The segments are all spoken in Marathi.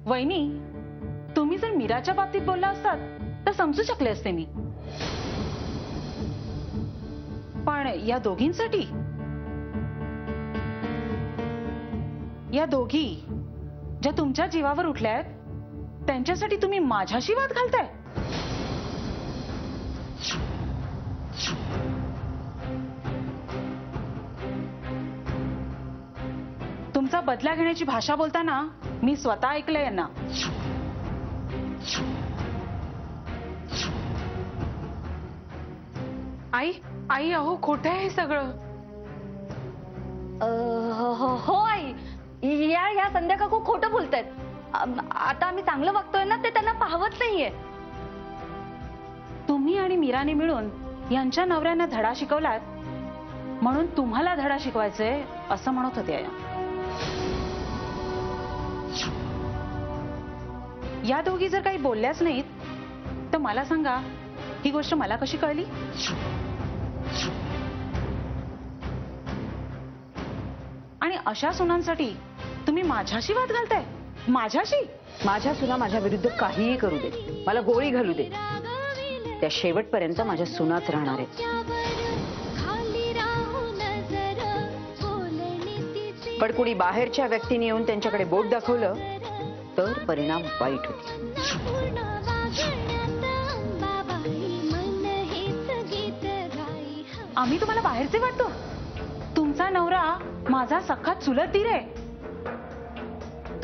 वहिनी, तुम्ही जर मीराच्या बाबतीत बोलला असतात तर समजू शकले असते मी, पण या दोघींसाठी, या दोघी ज्या तुमच्या जीवावर उठल्यात त्यांच्यासाठी तुम्ही माझ्याशी वाद घालताय? तुमचा बदला घेण्याची भाषा बोलताना मी स्वतः ऐकलंय यांना. आई आई अहो खोटं आहे हे सगळं. हो आई, या संध्या काकू खोटं बोलतायत. आता आम्ही चांगलं वागतोय ना ते त्यांना पाहवत नाहीये. तुम्ही आणि मीराने मिळून यांच्या नवऱ्यांना धडा शिकवलात म्हणून तुम्हाला धडा शिकवायचंय असं म्हणत होते. या दोघी जर काही बोलल्याच नाहीत तर मला सांगा, ही गोष्ट मला कशी कळली? आणि अशा सुनांसाठी तुम्ही माझ्याशी वाद घालताय? माझ्याशी? माझ्या सुना माझ्या विरुद्ध काहीही करू दे, मला गोळी घालू दे, त्या शेवटपर्यंत माझ्या सुनाच राहणार आहेत. पण कुणी बाहेरच्या व्यक्तीने येऊन त्यांच्याकडे बोट दाखवलं तर परिणाम वाईट होते. आम्ही तुम्हाला बाहेरचे वाटतो? तुमचा नवरा माझा सख्खा चुलत दीर आहे.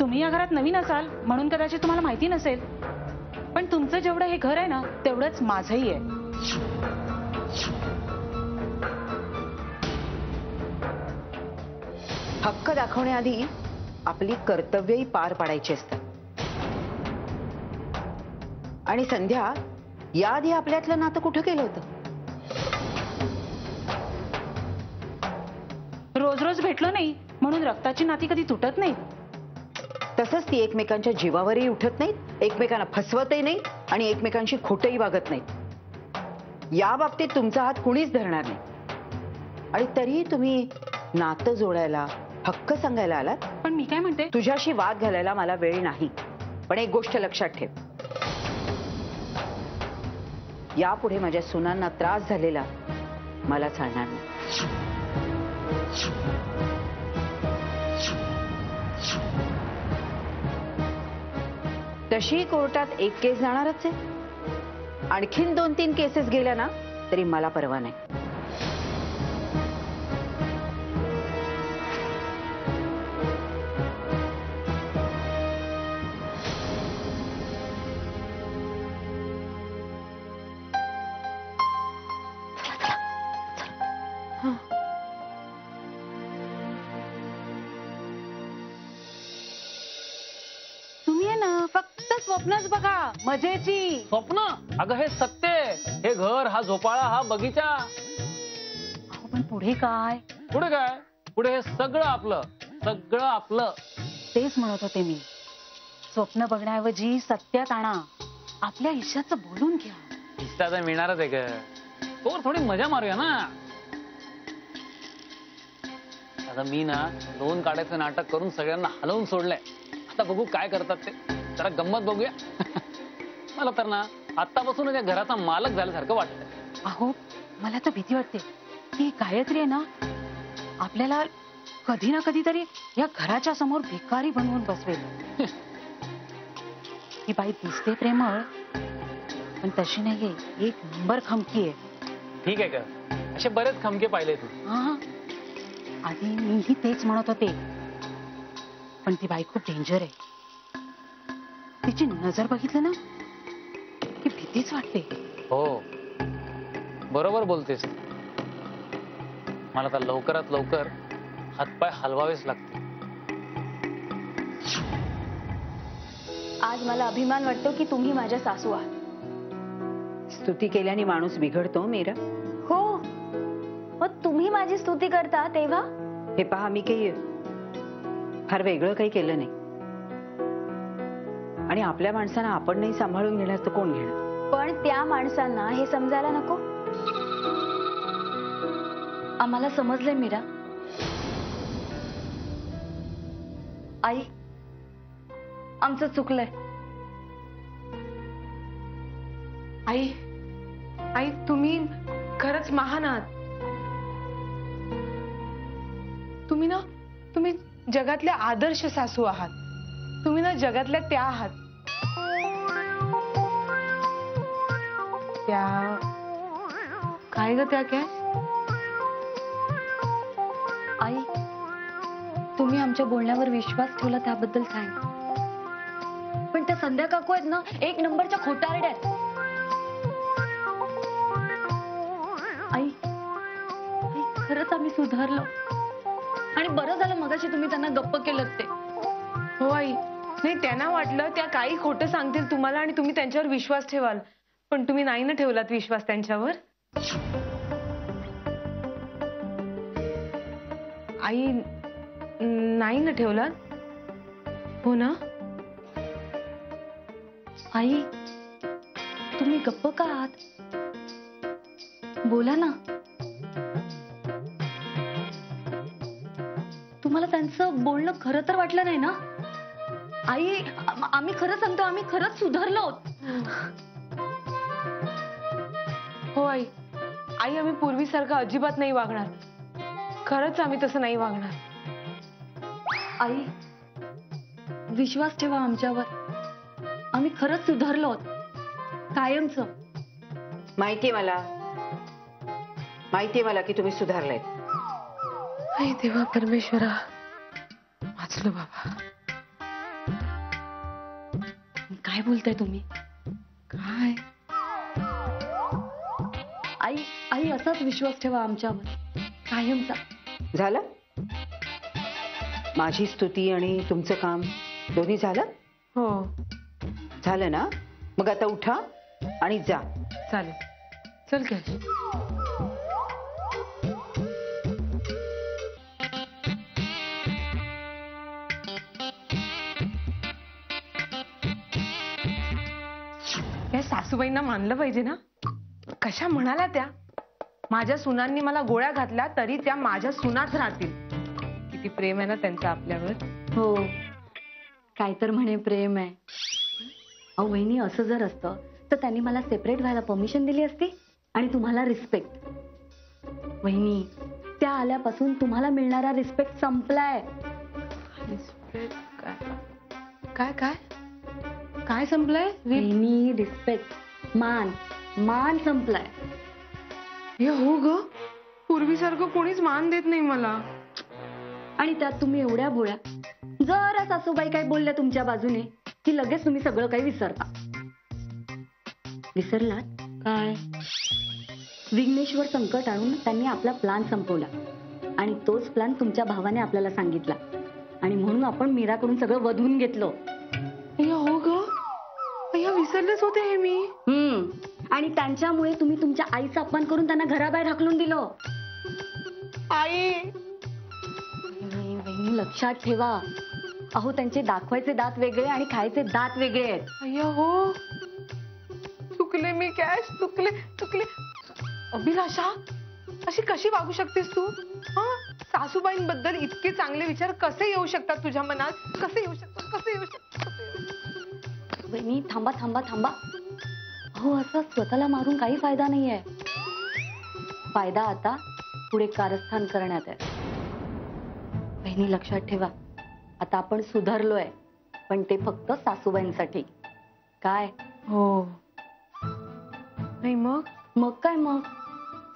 तुम्ही या घरात नवीन असाल म्हणून कदाचित तुम्हाला माहिती नसेल, पण तुमचं जेवढं हे घर आहे ना तेवढंच माझंही आहे. हक्क दाखवण्याआधी आपली कर्तव्यही पार पाडायची असतात. आणि संध्या, याआधी आपल्यातलं नातं कुठं केलं होतं? रोज रोज भेटलो नाही म्हणून रक्ताची नाती कधी तुटत नाही. तसंच ती एकमेकांच्या जीवावरही उठत नाहीत, एकमेकांना फसवतही नाही आणि एकमेकांशी खोटंही वागत नाहीत. या बाबतीत तुमचा हात कुणीच धरणार नाही. आणि तरीही तुम्ही नातं जोडायला, हक्क सांगायला आलात. पण मी काय म्हणते, तुझ्याशी वाद घालायला मला वेळ नाही. पण एक गोष्ट लक्षात ठेव, यापुढे माझ्या सुनांना त्रास झालेला मला चालणार नाही. तशी कोर्टात एक केस जाणारच आहे. आणखीन 2-3 केसेस गेल्या ना तरी मला परवा नाही. स्वप्नच बघा, मजेची स्वप्न. अगं हे सत्य आहे. हे घर, हा झोपाळा, हा बगीचा. पण पुढे काय? पुढे काय? पुढे हे सगळं आपलं, सगळं आपलं. तेच म्हणत होते मी. स्वप्न बघण्याऐवजी सत्यात आणा. आपल्या आयुष्याचं बोलून घ्या. इष्टाचा मिळणारच आहे ग. तो थोडी मजा मारूया ना. आता मी ना 2 काढायचं नाटक करून सगळ्यांना हलवून सोडलंय. आता बघू काय करतात ते. जरा गंमत बघूया. मला तर ना आतापासूनच या घराचा मालक झाल्यासारखं वाटतंय. अहो, मला तर भीती वाटते की गायत्री आहे ना आपल्याला कधी ना कधीतरी या घराच्या समोर भिकारी बनवून बसवेल. ही बाई दिसते प्रेमळ पण तशी नाहीये. एक नंबर खमकी आहे. ठीक आहे का? असे बरेच खमके पाहिले तू. हा, आधी मीही तेच म्हणत होते. पण ती बाई खूप डेंजर आहे. तिची नजर बघितलं ना की भीतीच वाटते. हो, बरोबर बोलतेस. मला तर लवकरात लवकर हातपाय हलवावेच लागते. आज मला अभिमान वाटतो की तुम्ही माझ्या सासू आहात. स्तुती केल्याने माणूस बिघडतो मीरा. हो, तुम्ही माझी स्तुती करता तेव्हा. हे पहा, मी काही फार वेगळं काही केलं नाही. आणि आपल्या माणसांना आपण नाही सांभाळून घेणार तर कोण घेणार? पण त्या माणसांना हे समजायला नको. आम्हाला समजलंय मीरा. आई, आमचं चुकलंय. आई आई तुम्ही खरंच महान आहात. तुम्ही जगातल्या आदर्श सासू आहात. तुम्ही ना जगातल्या त्या आहात. त्या काय ग त्या काय? आई, तुम्ही आमच्या बोलण्यावर विश्वास ठेवला त्याबद्दल थँक्स. पण त्या संध्या काकू आहेत ना, एक नंबरच्या खोटारड्या आहेत. आई, खरंच आम्ही सुधारलो. आणि बरं झालं मगाशी तुम्ही त्यांना गप्प केलं ते. हो आई. नाही, त्यांना वाटलं त्या काही खोटं सांगतील तुम्हाला आणि तुम्ही त्यांच्यावर विश्वास ठेवाल. पण तुम्ही नाही ना ठेवलात विश्वास त्यांच्यावर. आई, नाही ना ठेवलात? हो ना? आई, तुम्ही गप्प का आहात? बोला ना. तुम्हाला त्यांचं बोलणं खरं तर वाटलं नाही ना? आई, आम्ही खरं सांगतो, आम्ही खरंच सुधारलो आहोत. हो आई. आई, आम्ही पूर्वीसारखं अजिबात नाही वागणार. खरंच आम्ही तसं नाही वागणार. आई, विश्वास ठेवा आमच्यावर. आम्ही खरंच सुधारलो आहोत, कायमचं. माहितीये मला की तुम्ही सुधारलाय. आई देवा परमेश्वरा, वाचलो बाबा. काय बोलताय तुम्ही? काय? आई, असाच विश्वास ठेवा आमच्यावर, कायमचा. झालं? माझी स्तुती आणि तुमचं काम दोन्ही झालं? हो झालं ना? मग आता उठा आणि जा. चालेल. चल काय. या सासूबाईंना मानलं पाहिजे ना. कशा म्हणाल्या त्या, माझ्या सुनांनी मला गोळ्या घातल्या तरी त्या माझ्या सुनाच राहतील. किती प्रेम आहे ना त्यांचं आपल्यावर. हो, काय तर म्हणे प्रेम आहे. अहो वहिनी, असं जर असतं तर त्यांनी मला सेपरेट व्हायला परमिशन दिली असती आणि तुम्हाला रिस्पेक्ट. वहिनी, त्या आल्यापासून तुम्हाला मिळणारा रिस्पेक्ट संपलाय. काय काय काय संपलंय? वहिनी, रिस्पेक्ट, मान संपलाय. हे हो ग, पूर्वीसारखं कोणीच मान देत नाही मला. आणि त्यात तुम्ही एवढ्या भोळ्या. जरा सासूबाई काय बोलल्या तुमच्या बाजूने की लगेच तुम्ही सगळं काही विसरता. विसरलात काय? विघ्नेश्वर संकट आणून त्यांनी आपला प्लॅन संपवला आणि तोच प्लॅन तुमच्या भावाने आपल्याला सांगितला आणि म्हणून आपण मीराकडून सगळं वधून घेतलं. हो ग, विसरलेच होते हे मी. आणि त्यांच्यामुळे तुम्ही तुमच्या आईचा अपमान करून त्यांना घराबाहेर हाकलून दिलं. आई, वहिनी, लक्षात ठेवा. अहो, त्यांचे दाखवायचे दात वेगळे आणि खायचे दात वेगळे आहेत. अय्या हो, चुकले मी. कॅश, चुकले. अभिलाषा, अशी कशी वागू शकतेस तू? सासूबाईंबद्दल इतके चांगले विचार कसे येऊ शकतात तुझ्या मनात? कसे येऊ शकतात? वहिनी, थांबा. हो, असं स्वतःला मारून काही फायदा नाहीये. फायदा आता पुढे कारस्थान करण्यात आहे. वहिनी, लक्षात ठेवा, आता आपण सुधारलोय, पण ते फक्त सासूबाईंसाठी. काय? हो. नाही मग काय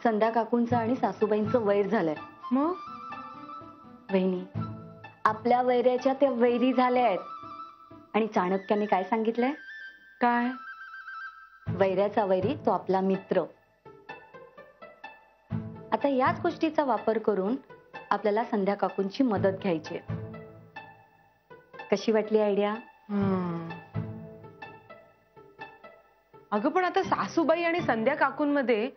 संध्या काकूंचं आणि सासूबाईंचं वैर झालंय. मग वहिनी, आपल्या वैऱ्याच्या त्या वैरी झाल्या आहेत. आणि चाणक्याने काय सांगितलंय? काय? वैऱ्याचा वैरी तो आपला मित्र. आता याच गोष्टीचा वापर करून आपल्याला संध्या काकूंची मदत घ्यायची. कशी वाटली आयडिया? अगं, पण आता सासूबाई आणि संध्या काकूंमध्ये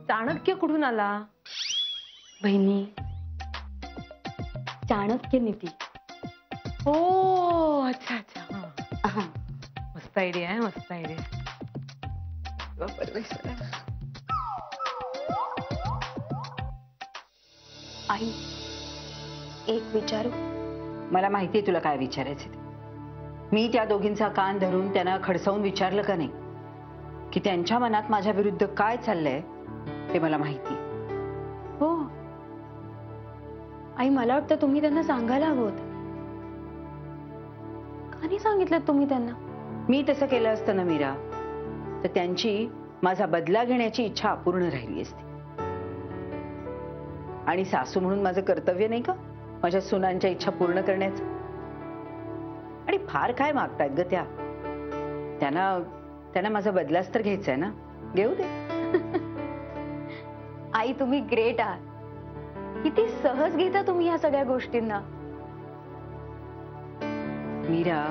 चाणक्य कुठून आला? बहिणी, चाणक्य नीती. ओ, अच्छा. हा, मस्त आयडिया आहे, मस्त आयडिया. आई एक विचारू? मला माहितीये तुला काय विचारायचं ते. मी त्या दोघींचा कान धरून त्यांना खडसावून विचारलं का नाही की त्यांच्या मनात माझ्या विरुद्ध काय चाललंय ते मला माहिती. हो आई, मला वाटतं तुम्ही त्यांना सांगायला हवं होतं. का नाही सांगितलं तुम्ही त्यांना? मी तसं केलं असतं ना मीरा, तर त्यांची माझा बदला घेण्याची इच्छा अपूर्ण राहिली असती. आणि सासू म्हणून माझं कर्तव्य नाही का माझ्या सुनांच्या इच्छा पूर्ण करण्याचं? आणि फार काय मागतायत ग त्या? त्यांना माझा बदलाच तर घ्यायचा आहे ना, घेऊ दे. आई तुम्ही ग्रेट आहात. किती सहज घेता तुम्ही या सगळ्या गोष्टींना. मीरा,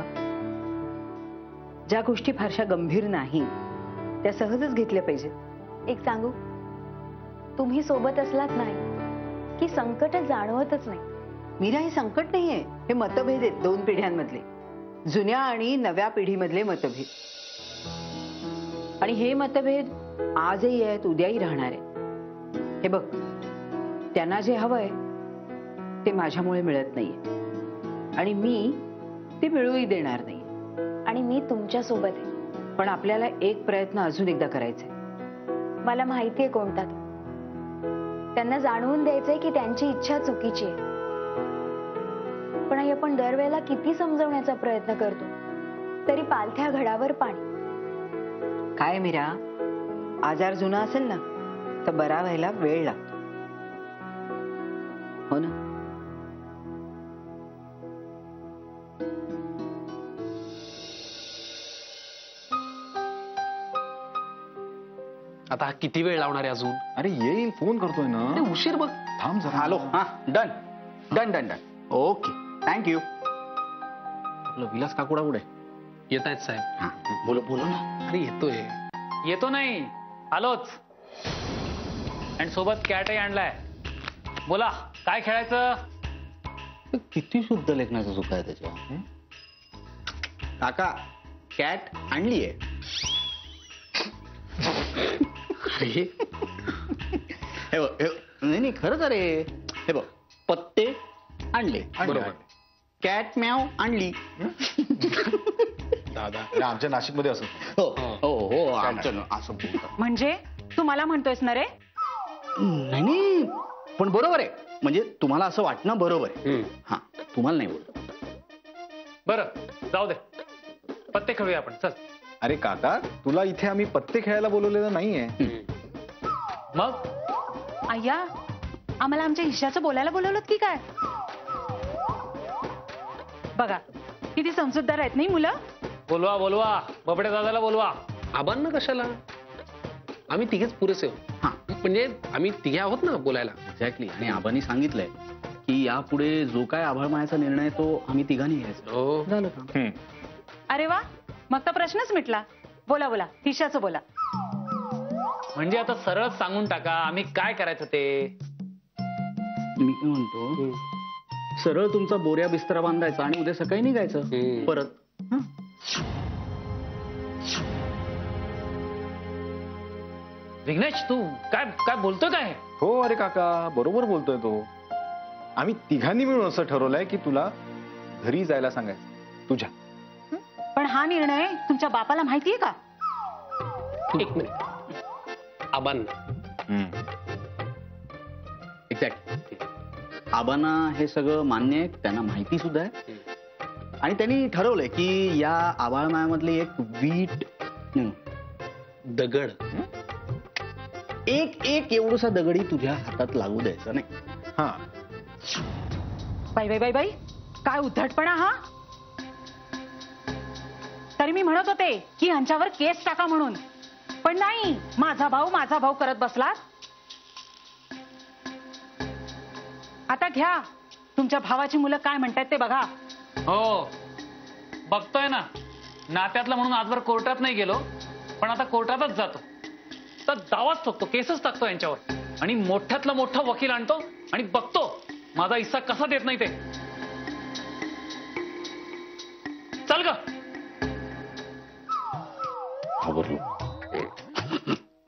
ज्या गोष्टी फारशा गंभीर नाही त्या सहजच घेतल्या पाहिजेत. एक सांगू, तुम्ही सोबत असलात नाही की संकट जाणवतच नाही. मीरा, हे संकट नाहीये, हे मतभेद आहेत दोन पिढ्यांमधले, जुन्या आणि नव्या पिढीमधले मतभेद. आणि हे मतभेद आजही आहेत, उद्याही राहणार आहे. हे बघ, त्यांना जे हवंय ते माझ्यामुळे मिळत नाहीये आणि मी ते मिळूही देणार नाही. आणि मी तुमच्या सोबत आहे. पण आपल्याला एक प्रयत्न अजून एकदा करायचा आहे. मला माहितीये कोणता तो. त्यांना जाणवून द्यायचंय की त्यांची इच्छा चुकीची आहे. पण आई, आपण दरवेळेला किती समजवण्याचा प्रयत्न करतो तरी पालथ्या घडावर पाणी. काय मीरा, आजार जुना असेल ना तर बरा व्हायला वेळ लागतो, हो ना? आता हा किती वेळ लावणार आहे अजून? अरे येईल, फोन करतोय ना. अरे उशीर बघ. थांब जरा. हॅलो. हा done done done done. Okay thank you. आपलं विलास काकुडा कुठे? येत आहेत साहेब. हा बोलो बोलो ना. अरे येतोय. येतो नाही, आलोच. आणि सोबत कॅटही आणलाय. बोला, काय खेळायचं? किती शुद्ध लेखनाचं चुका आहे त्याच्या. काका कॅट आणलीये. अरे हे बघ, नाही नाही खरंच. अरे हे बघ, पत्ते आणले बरोबर, कॅट मॅव आणली. दादा, अरे आमच्या नाशिकमध्ये असं. हो हो हो आमचं असं बोलतात. म्हणजे तू मला म्हणतोयस ना रे? नाही नाही, पण बरोबर आहे. म्हणजे तुम्हाला असं वाटणं बरोबर आहे. हा तुम्हाला नाही बोलत. बरं जाऊ दे, पत्ते खेळूया आपण. चल. अरे काका, तुला इथे आम्ही पत्ते खेळायला बोलवलेलं नाहीये. मग आय्या, आम्हाला आमच्या हिश्श्याचं बोलायला बोलवलं की काय? बघा किती समजूतदार आहेत नाही मुलं. बोलवा बोलवा, बबडे दादाला बोलवा. आबांना कशाला? आम्ही तिघेच पुरेसे आहोत. हा म्हणजे आम्ही तिघे आहोत ना बोलायला. एक्झॅक्टली. आणि आबांनी सांगितलंय की यापुढे जो काय आभाळ मायाचा निर्णय तो आम्ही तिघांनी घ्यायचा. हो झालं का? अरे वा, मग तर प्रश्नच मिटला. बोला बोला, हिश्श्याचं बोला. म्हणजे आता सरळ सांगून टाका आम्ही काय करायचं ते. मी काय म्हणतो, सरळ तुमचा बोऱ्या बिस्तरा बांधायचा आणि उद्या सकाळी निघायचं परत. हं? विघ्नेश, तू काय काय बोलतोय काय? हो अरे काका, बरोबर बोलतोय तो. आम्ही तिघांनी मिळून असं ठरवलंय की तुला घरी जायला सांगायचं तुझ्या. पण हा निर्णय तुमच्या बापाला माहितीये का? एक मिनिट. आबांना एक्झॅक्ट. आबांना हे सगळं मान्य आहे, त्यांना माहिती सुद्धा आहे. आणि त्यांनी ठरवलंय की या आबाळमायामधली एक वीट दगड एक एक एवढसा दगडी तुझ्या हातात लागू द्यायचा नाही. हा बाई बाई बाई बाई, काय उद्धटपणा हा. तरी मी म्हणत होते की ह्यांच्यावर केस टाका म्हणून, पण नाही, माझा भाऊ करत बसला. आता घ्या, तुमच्या भावाची मुलं काय म्हणतात ते बघा. हो बघतोय ना, नात्यातला म्हणून आजवर कोर्टात नाही गेलो, पण आता कोर्टातच जातो. तर दावाच ठोकतो, केसच टाकतो यांच्यावर. आणि मोठ्यातला मोठा वकील आणतो आणि बघतो माझा हिस्सा कसा देत नाही ते. चल ग.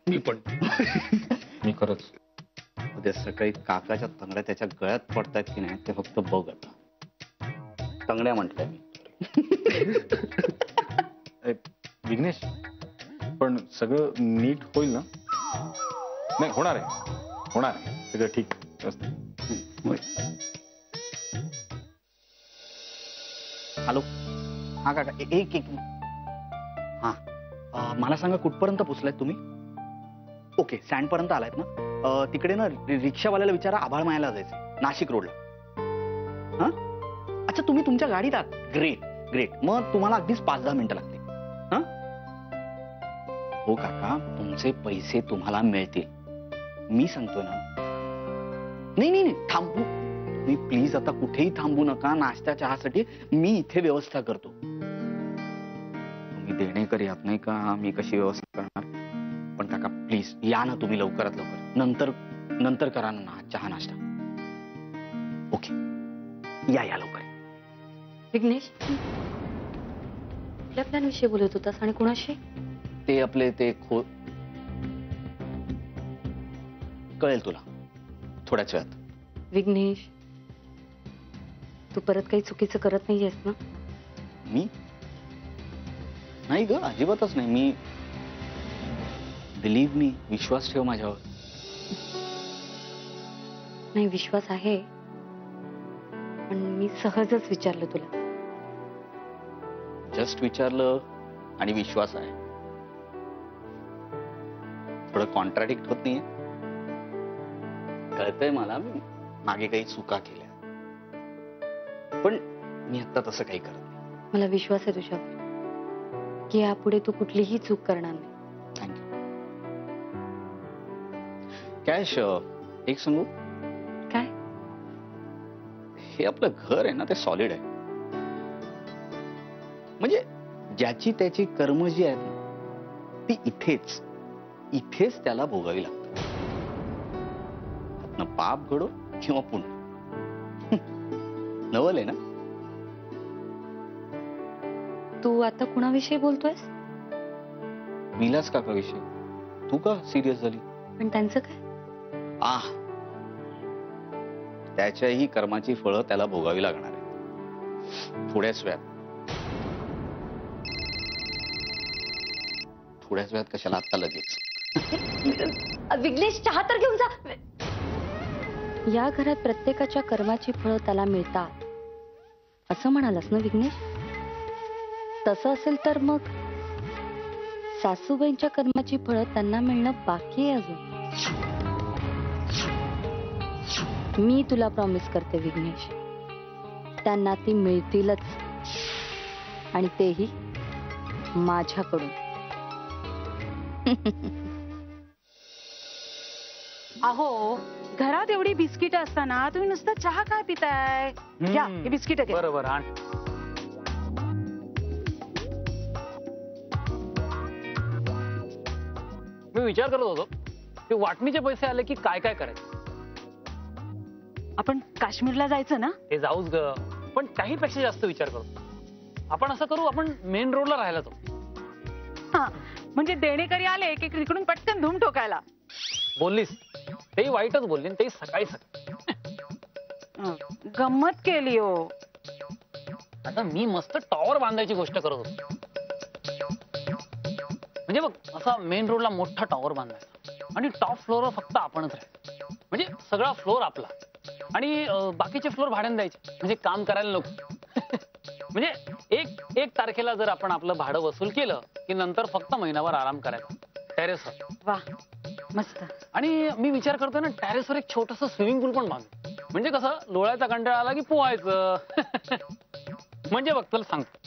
मी पण मी खरंच उद्या सकाळी काकाच्या तंगड्या त्याच्या गळ्यात पडतायत की नाही ते फक्त बघ आता. तंगड्या म्हटलंय मी. विघ्नेश, पण सगळं नीट होईल ना? नाही, होणार आहे सगळं ठीक व्यवस्थित. हॅलो, हा काका, एक हा मला सांगा कुठपर्यंत पोचलायत तुम्ही? ओके, स्टँड पर्यंत आलायत ना? तिकडे ना रिक्षावाल्याला विचारा आभाळ मायाला जायचं, नाशिक रोडला. हा, अच्छा, तुम्ही तुमच्या गाडीत आहात. Great great. मग तुम्हाला अगदीच 5-10 मिनिटं लागतील. हा, हो काका, तुमचे पैसे तुम्हाला मिळतील. मी सांगतो ना. नाही नाही नाही, थांबू तुम्ही प्लीज, आता कुठेही थांबू नका. नाश्ता चहासाठी मी इथे व्यवस्था करतो. तुम्ही देणेकरी आहात नाही का? मी कशी व्यवस्था करणार? पण काका प्लीज या ना तुम्ही लवकरात लवकर. नंतर करा ना चहा नाश्ता. ओके, या लवकर. विघ्नेश, कुठल्या प्लॅन विषयी बोलत होतास आणि कुणाशी? ते आपले ते कळेल तुला थोड्याच वेळात. विघ्नेश, तू परत काही चुकीचं करत नाहीयेस ना? मी नाही ग, अजिबातच नाही. मी बिलीव्ह मी, विश्वास ठेव माझ्यावर. नाही, विश्वास आहे, पण मी सहजच विचारलं तुला. जस्ट विचारलं आणि विश्वास आहे. थोडं कॉन्ट्राडिक्ट होत नाहीये? कळतंय मला, मी मागे काही चुका केल्या, पण मी आता तसं काही करत नाही. मला विश्वास आहे तुझ्यावर की यापुढे तू कुठलीही चूक करणार नाही. थँक्यू. कॅश, एक सांगू? काय? हे आपलं घर आहे ना, ते सॉलिड आहे. म्हणजे ज्याची त्याची कर्म जी आहेत ना, ती इथेच त्याला भोगावी लागतात. त्यातनं पाप घडो किंवा पुण्य. नवल आहे ना? तू आता कुणाविषयी बोलतोयस? विलास काका विषयी. तू का सिरियस झाली? पण त्यांचं काय? त्याच्याही कर्माची फळं त्याला भोगावी लागणार आहे थोड्याच वेळात कशाला, आता लगेच. विघ्नेश, चहा तर घेऊन जा. या घरात प्रत्येकाच्या कर्माची फळं त्याला मिळतात असं म्हणालास ना विघ्नेश? तसं असेल तर मग सासूबाईंच्या कर्माची फळं त्यांना मिळणं बाकी आहे अजून. मी तुला प्रॉमिस करते विघ्नेश, त्यांना ती मिळतीलच, आणि तेही माझ्याकडून. अहो, घरात एवढी बिस्किट असताना तुम्ही नुसतं चहा काय पिताय? घ्या, हे बिस्किट घ्या. बरोबर. आण. मी विचार करत होतो की वाटणीचे पैसे आले की काय काय करायचं. आपण काश्मीरला जायचं ना? हे जाऊच ग, पण त्याहीपेक्षा जास्त विचार करतो. आपण असं करू, आपण मेन रोडला राहायला जाऊ. हा, म्हणजे देणेकरी आले की इकडून पटकन धूम ठोकायला. बोललीस, तेही वाईटच बोलली, तेही सकाळी. गंमत केली हो. आता मी मस्त टॉवर बांधायची गोष्ट करत होतो. म्हणजे बघ, असा मेन रोडला मोठा टॉवर बांधायचा आणि टॉप फ्लोअरवर फक्त आपणच राहायचं. म्हणजे सगळा फ्लोअर आपला आणि बाकीचे फ्लोअर भाड्याने द्यायचे, म्हणजे काम करायला नको. म्हणजे एक तारखेला जर आपण आपलं भाडं वसूल केलं की नंतर फक्त महिनाभर आराम करायचा टेरेसवर. वा, मस्त. आणि मी विचार करतोय ना, टेरेसवर एक छोटस स्विमिंग पूल पण बांधू. म्हणजे कसं, लोळायचा कंटाळा आला की पोहायचं. म्हणजे बघ, तुला सांगतो,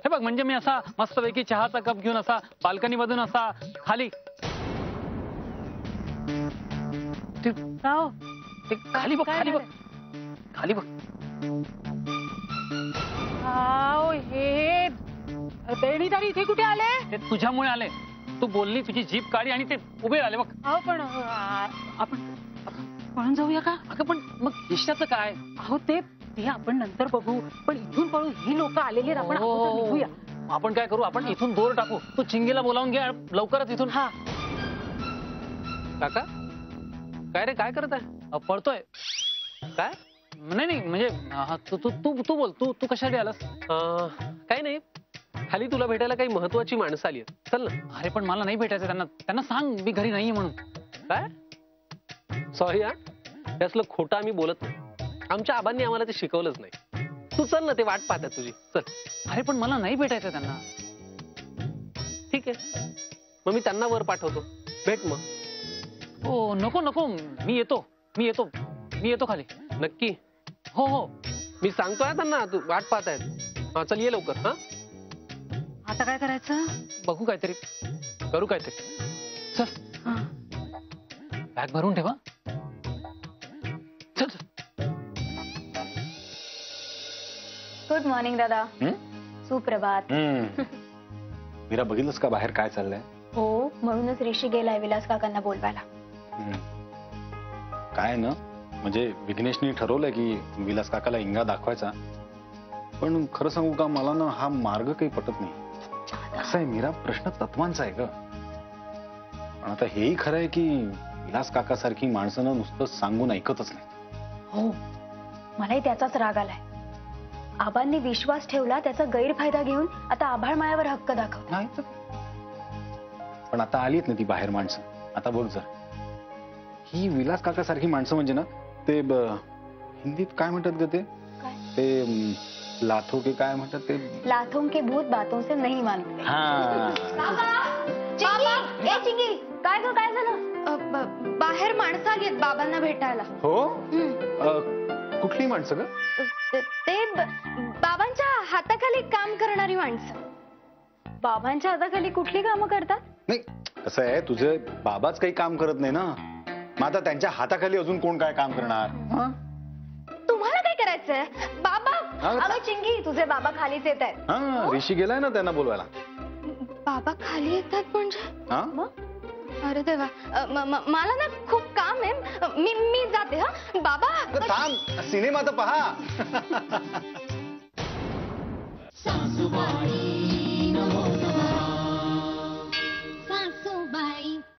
हे बघ, म्हणजे मी असा मस्तपैकी चहाचा कप घेऊन असा बाल्कनी मधून असा खाली खाली बघ, खाली बघ, खाली बघ. हे देणीदारी इथे कुठे आले? ते तुझ्यामुळे आले. तू बोलली, तुझी जीप काढी आणि ते उभे राहिले बघ. अहो, पण आपण पळून जाऊया का? अगं पण मग यशाचं काय? अहो, ते आपण नंतर बघू, पण इथून पळू. ही लोक आलेली आहेत, आपण अगोदर निघूया. आपण काय करू, आपण इथून दोर टाकू. तू चिंगीला बोलावून घे लवकरच इथून. हा काका, काय रे, काय करत आहे? पळतोय. काय? नाही नाही म्हणजे तू तू तू तू बोल, तू तू कशासाठी आलास? काय नाही, खाली तुला भेटायला काही महत्वाची माणसं आली आहेत. चल ना. अरे पण मला नाही भेटायचं त्यांना. त्यांना सांग मी घरी नाहीये म्हणून. काय? सॉरी हा, हे असलं खोटं आम्ही बोलत नाही. आमच्या आबांनी आम्हाला ते शिकवलंच नाही. तू चल ना, ते वाट पाहतात तुझी. चल. अरे पण मला नाही भेटायचं त्यांना. ठीक आहे, मग मी त्यांना वर पाठवतो. भेट मग. हो नको नको, मी येतो मी येतो मी येतो खाली. नक्की? हो हो. मी सांगतोय त्यांना, तू वाट पाहतायत. हा चल, ये लवकर. हा आता काय करायचं? बघू काहीतरी, करू काहीतरी. चल बॅग भरून ठेवा. चल चल. गुड मॉर्निंग दादा. सुप्रभात. मीरा, बघितलंस का बाहेर काय चाललंय? हो, म्हणूनच ऋषी गेलाय विलास काकांना बोलवायला. काय ना, म्हणजे विघ्नेशनी ठरवलंय की विलास काकाला इंगा दाखवायचा. पण खरं सांगू का, मला ना हा मार्ग काही पटत नाही. कसं आहे मीरा, प्रश्न तत्वांचा आहे ग. पण आता हेही खरं आहे की विलास काकासारखी माणसं ना नुसतं सांगून ऐकतच नाही. हो, मलाही त्याचाच राग आलाय. आबांनी विश्वास ठेवला, त्याचा गैरफायदा घेऊन आता आभाळ मायावर हक्क दाखव. नाही तर. पण आता आलीत ना ती बाहेर माणसं. आता बघ जर ही विलास काकासारखी माणसं म्हणजे ना, ते हिंदीत काय म्हणतात ग ते? ते लाथो के काय म्हणतात ते? लाथों के भूत बातों से नहीं मानते. चिंगी, काय ग, काय झालं? बाहेर माणसं आलीत बाबांना भेटायला. हो? कुठली माणसं ग? ते बाबांच्या हाताखाली काम करणारी माणसं. बाबांच्या हाताखाली कुठली कामं करतात? नाही, कसं आहे, तुझे बाबाच काही काम करत नाही ना. मग आता त्यांच्या हाताखाली अजून कोण काय काम करणार? तुम्हाला काय करायचंय? बाबा, अगं चिंगी, तुझे बाबा खालीच येत आहेत. हा, ऋषी गेलाय ना त्यांना बोलवायला. बाबा खाली येतात म्हणजे? हा? अरे देवा, मला ना खूप काम आहे. मी जाते. हा बाबा. थांब, सिनेमा तर पहा. सासूबाई नमो